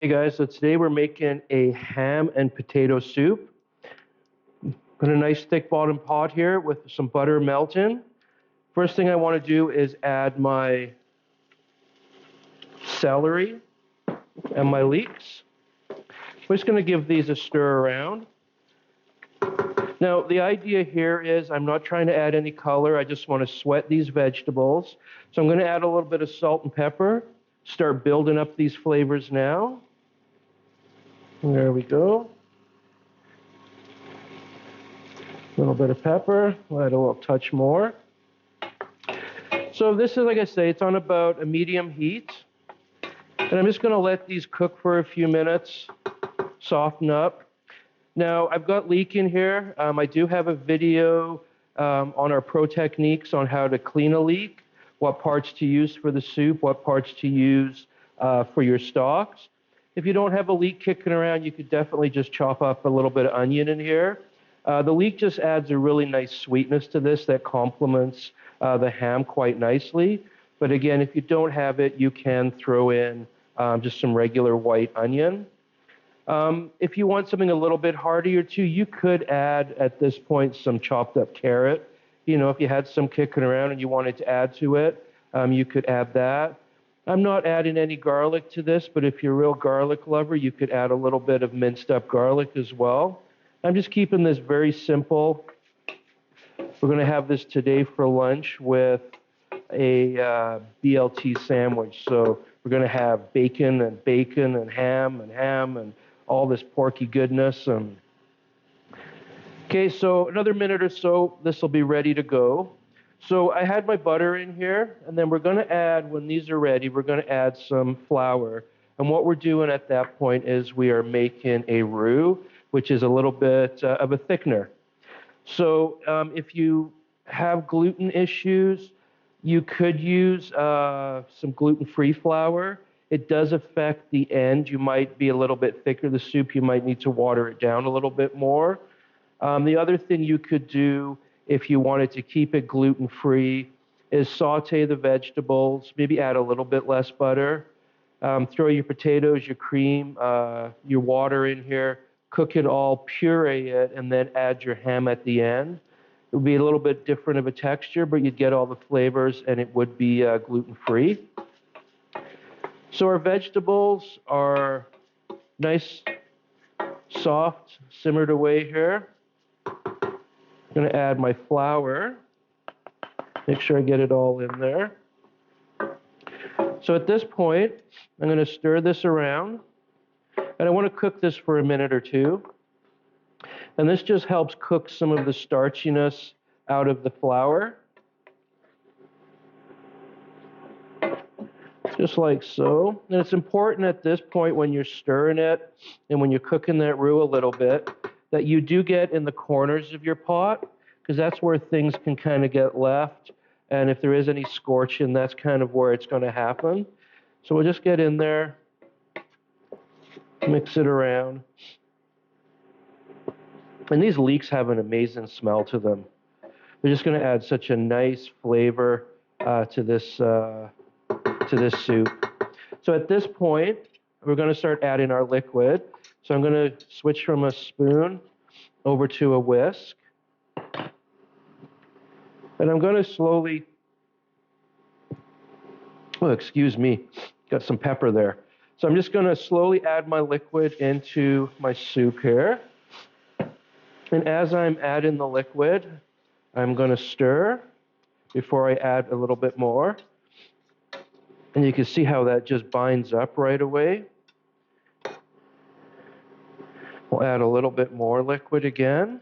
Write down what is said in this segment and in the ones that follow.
Hey guys, so today we're making a ham and potato soup. Got a nice thick bottom pot here with some butter melting. First thing I want to do is add my celery and my leeks. We're just going to give these a stir around. Now, the idea here is I'm not trying to add any color. I just want to sweat these vegetables. So I'm going to add a little bit of salt and pepper, start building up these flavors now. There we go. A little bit of pepper, add a little touch more. So this is, like I say, it's on about a medium heat. And I'm just going to let these cook for a few minutes, soften up. Now, I've got leek in here. I do have a video on our pro techniques on how to clean a leek, what parts to use for the soup, what parts to use for your stocks. If you don't have a leek kicking around, you could definitely just chop up a little bit of onion in here. The leek just adds a really nice sweetness to this that complements the ham quite nicely. But again, if you don't have it, you can throw in just some regular white onion. If you want something a little bit heartier too, you could add at this point some chopped up carrot. You know, if you had some kicking around and you wanted to add to it, you could add that. I'm not adding any garlic to this, but if you're a real garlic lover, you could add a little bit of minced up garlic as well. I'm just keeping this very simple. We're going to have this today for lunch with a BLT sandwich. So we're going to have bacon and ham and all this porky goodness. Okay, so another minute or so, this will be ready to go. So I had my butter in here, and then we're going to add, when these are ready, we're going to add some flour. And what we're doing at that point is we are making a roux, which is a little bit of a thickener. So if you have gluten issues, you could use some gluten-free flour. It does affect the end. You might be a little bit thicker, the soup. You might need to water it down a little bit more. The other thing you could do if you wanted to keep it gluten-free is saute the vegetables, maybe add a little bit less butter. Throw your potatoes, your cream, your water in here, cook it all, puree it, and then add your ham at the end. It would be a little bit different of a texture, but you'd get all the flavors, and it would be gluten-free. So our vegetables are nice, soft, simmered away here. I'm going to add my flour. Make sure I get it all in there. So at this point, I'm going to stir this around. And I want to cook this for a minute or two. And this just helps cook some of the starchiness out of the flour. Just like so. And it's important at this point when you're stirring it and when you're cooking that roux a little bit that you do get in the corners of your pot, because that's where things can kind of get left. And if there is any scorching, that's kind of where it's going to happen. So we'll just get in there, mix it around. And these leeks have an amazing smell to them. They're just going to add such a nice flavor to this soup. So at this point, we're going to start adding our liquid. So I'm going to switch from a spoon over to a whisk. And I'm going to slowly, oh, excuse me, got some pepper there. So I'm just going to slowly add my liquid into my soup here. And as I'm adding the liquid, I'm going to stir before I add a little bit more. And you can see how that just binds up right away. We'll add a little bit more liquid again.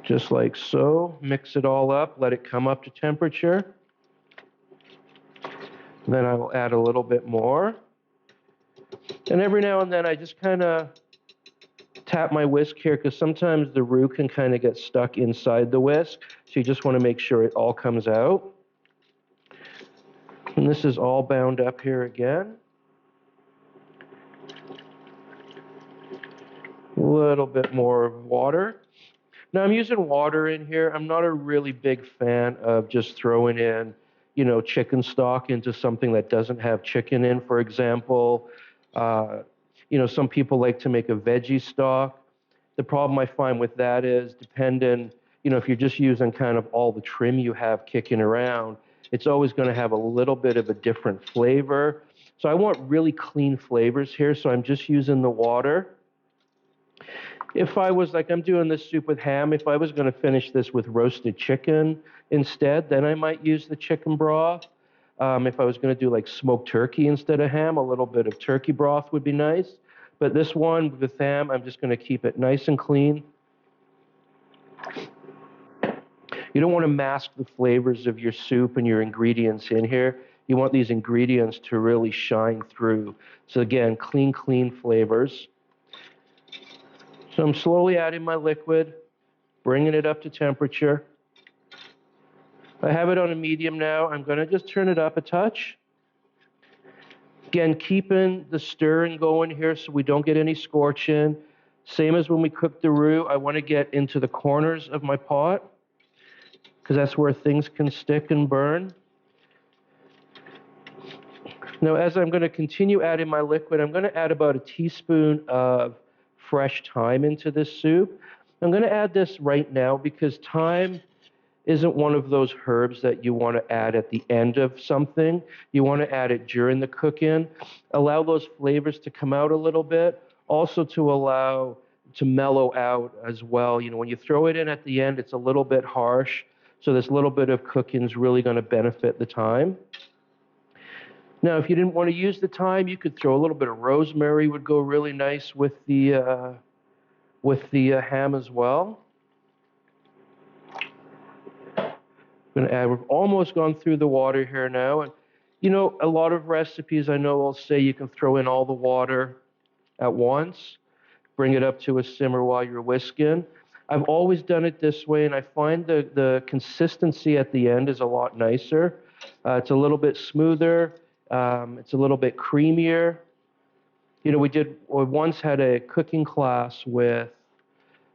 Just like so. Mix it all up, let it come up to temperature. Then I will add a little bit more. And every now and then I just kind of tap my whisk here, because sometimes the roux can kind of get stuck inside the whisk. So you just want to make sure it all comes out. And this is all bound up here again. A little bit more water. Now I'm using water in here. I'm not a really big fan of just throwing in, chicken stock into something that doesn't have chicken in, for example. Uh, some people like to make a veggie stock. The problem I find with that is dependent, if you're just using kind of all the trim you have kicking around, it's always going to have a little bit of a different flavor. So I want really clean flavors here, so I'm just using the water. If I was like, I'm doing this soup with ham, if I was going to finish this with roasted chicken instead, then I might use the chicken broth. If I was going to do like smoked turkey instead of ham, a little bit of turkey broth would be nice. But this one with ham, I'm just going to keep it nice and clean. You don't want to mask the flavors of your soup and your ingredients in here. You want these ingredients to really shine through. So again, clean flavors. So I'm slowly adding my liquid, bringing it up to temperature. I have it on a medium now. I'm going to just turn it up a touch. Again, keeping the stirring going here so we don't get any scorching. Same as when we cook the roux, I want to get into the corners of my pot because that's where things can stick and burn. Now, as I'm going to continue adding my liquid, I'm going to add about a teaspoon of fresh thyme into this soup. I'm going to add this right now because thyme isn't one of those herbs that you want to add at the end of something. You want to add it during the cooking. Allow those flavors to come out a little bit. Also to allow to mellow out as well. When you throw it in at the end, it's a little bit harsh. So this little bit of cooking is really going to benefit the thyme. Now, if you didn't want to use the thyme, you could throw a little bit of rosemary. Would go really nice with the ham as well. Going to add. We've almost gone through the water here now, and a lot of recipes I know will say you can throw in all the water at once, bring it up to a simmer while you're whisking. I've always done it this way, and I find the consistency at the end is a lot nicer. It's a little bit smoother. It's a little bit creamier. We once had a cooking class with,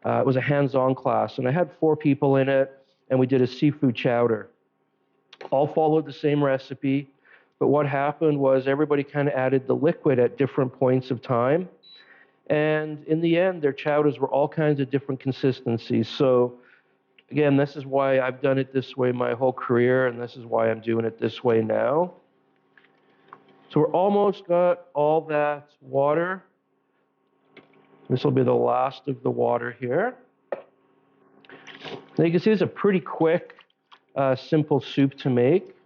it was a hands-on class, and I had 4 people in it, and we did a seafood chowder. All followed the same recipe, but what happened was everybody kind of added the liquid at different points of time, and in the end, their chowders were all kinds of different consistencies. So again, this is why I've done it this way my whole career, and this is why I'm doing it this way now. So we're almost got all that water. This will be the last of the water here. Now you can see it's a pretty quick, simple soup to make.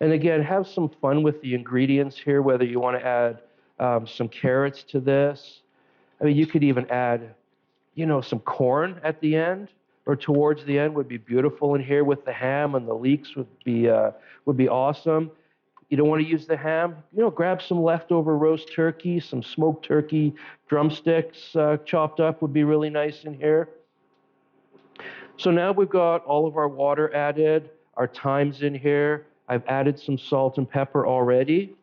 And again, have some fun with the ingredients here, whether you want to add some carrots to this. I mean, you could even add, some corn at the end or towards the end would be beautiful in here with the ham, and the leeks would be awesome. You don't want to use the ham, grab some leftover roast turkey, some smoked turkey drumsticks chopped up would be really nice in here. So now we've got all of our water added, our thyme's in here. I've added some salt and pepper already.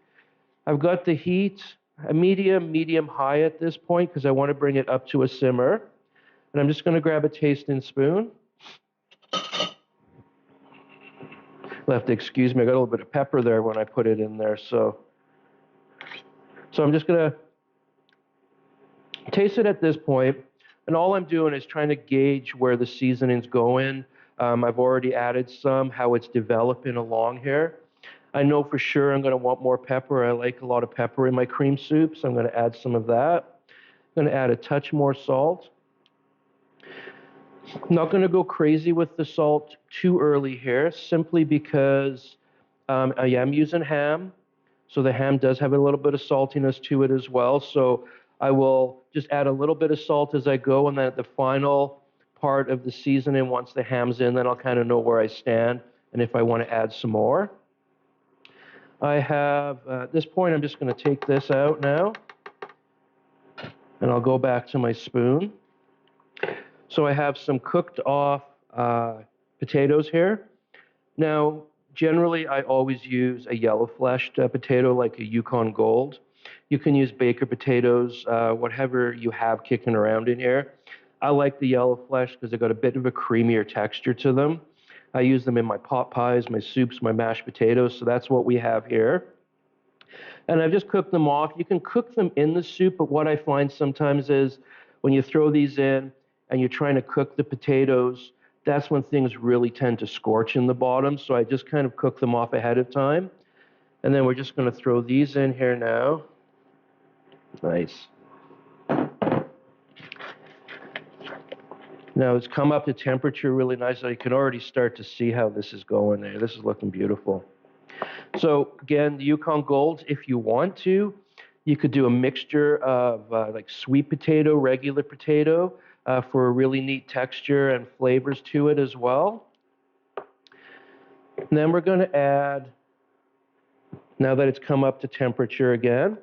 I've got the heat a medium high at this point because I want to bring it up to a simmer. And I'm just going to grab a tasting spoon. You'll have to excuse me, I got a little bit of pepper there when I put it in there. So I'm just going to taste it at this point. And all I'm doing is trying to gauge where the seasoning's going. I've already added some, how it's developing along here. I know for sure I'm going to want more pepper. I like a lot of pepper in my cream soup, so I'm going to add some of that. I'm going to add a touch more salt. I'm not going to go crazy with the salt too early here, simply because I am using ham. So the ham does have a little bit of saltiness to it as well. So I will just add a little bit of salt as I go, and then at the final part of the seasoning, once the ham's in, then I'll kind of know where I stand and if I want to add some more. I have, at this point, I'm just going to take this out now, and I'll go back to my spoon. So I have some cooked off potatoes here. Now, generally, I always use a yellow-fleshed potato like a Yukon Gold. You can use Baker potatoes, whatever you have kicking around in here. I like the yellow flesh because they've got a bit of a creamier texture to them. I use them in my pot pies, my soups, my mashed potatoes, so that's what we have here. And I've just cooked them off. You can cook them in the soup, but what I find sometimes is when you throw these in and you're trying to cook the potatoes, that's when things really tend to scorch in the bottom. So I just kind of cook them off ahead of time. And then we're just going to throw these in here now. Nice. Now it's come up to temperature really nice. You can already start to see how this is going there. This is looking beautiful. So again, the Yukon Golds, if you want to, you could do a mixture of like sweet potato, regular potato, for a really neat texture and flavors to it as well. And then we're going to add, now that it's come up to temperature again,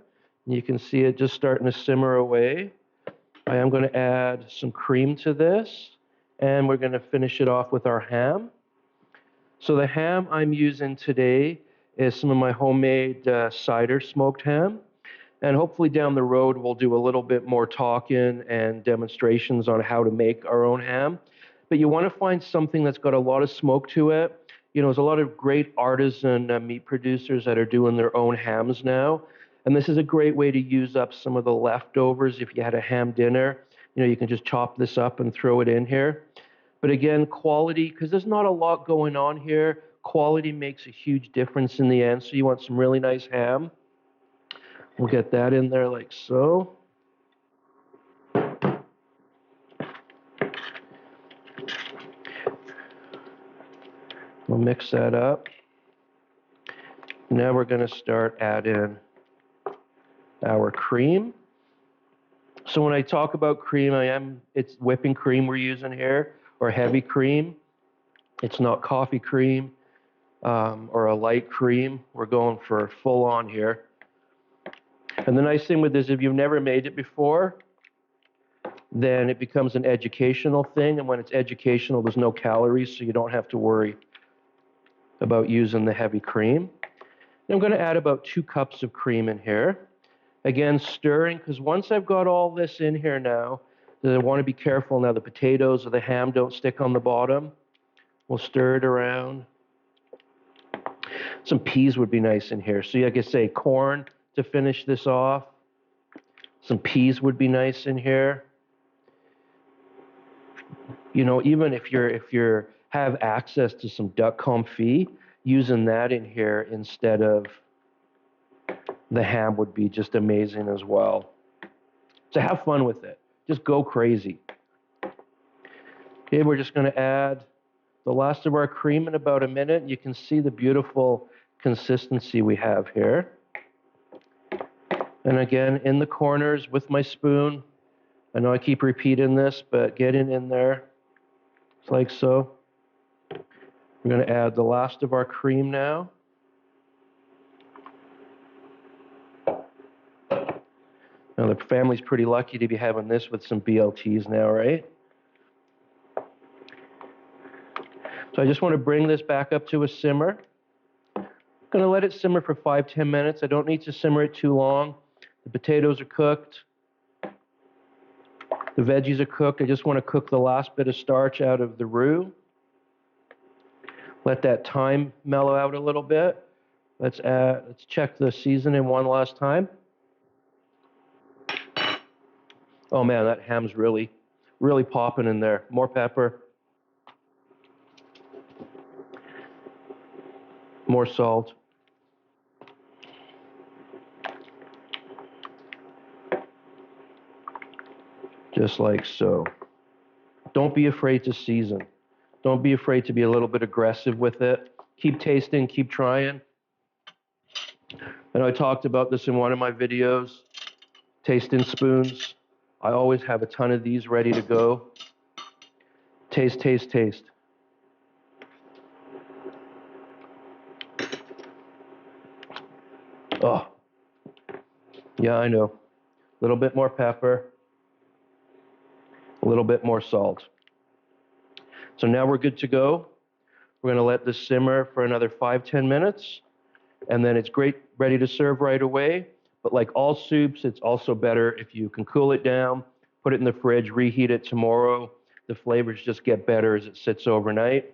you can see it just starting to simmer away. I am going to add some cream to this, and we're going to finish it off with our ham. So the ham I'm using today is some of my homemade cider smoked ham. And hopefully down the road, we'll do a little bit more talking and demonstrations on how to make our own ham. But you want to find something that's got a lot of smoke to it. You know, there's a lot of great artisan meat producers that are doing their own hams now. And this is a great way to use up some of the leftovers. If you had a ham dinner, you know, you can just chop this up and throw it in here. But again, quality, because there's not a lot going on here, quality makes a huge difference in the end. So you want some really nice ham. We'll get that in there like so. We'll mix that up. Now we're going to start adding our cream. So when I talk about cream, it's whipping cream we're using here, or heavy cream. It's not coffee cream or a light cream. We're going for full on here. And the nice thing with this, if you've never made it before, then it becomes an educational thing. And when it's educational, there's no calories, so you don't have to worry about using the heavy cream. And I'm going to add about 2 cups of cream in here. Again, stirring, because once I've got all this in here now, I want to be careful now the potatoes or the ham don't stick on the bottom. We'll stir it around. Some peas would be nice in here. So like I say, corn to finish this off. Some peas would be nice in here. You know, even if you're have access to some duck confit, using that in here instead of the ham would be just amazing as well. So have fun with it. Just go crazy. Okay, we're just going to add the last of our cream in about a minute. You can see the beautiful consistency we have here. And again, in the corners with my spoon. I know I keep repeating this, but get it in there. It's like so. We're going to add the last of our cream now. Now the family's pretty lucky to be having this with some BLTs now, right? So I just want to bring this back up to a simmer. I'm going to let it simmer for 5-10 minutes. I don't need to simmer it too long. The potatoes are cooked. The veggies are cooked. I just want to cook the last bit of starch out of the roux. Let that thyme mellow out a little bit. Let's check the seasoning one last time. Oh man, that ham's really, really popping in there. More pepper. More salt. Just like so. Don't be afraid to season. Don't be afraid to be a little bit aggressive with it. Keep tasting, keep trying. And I talked about this in one of my videos, tasting spoons. I always have a ton of these ready to go. Taste, taste, taste. Oh, yeah, I know. A little bit more pepper, a little bit more salt. So now we're good to go. We're going to let this simmer for another 5-10 minutes, and then it's great, ready to serve right away. But like all soups, it's also better if you can cool it down, put it in the fridge, reheat it tomorrow. The flavors just get better as it sits overnight.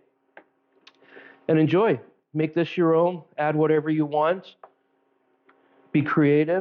and enjoy. Make this your own. Add whatever you want. Be creative.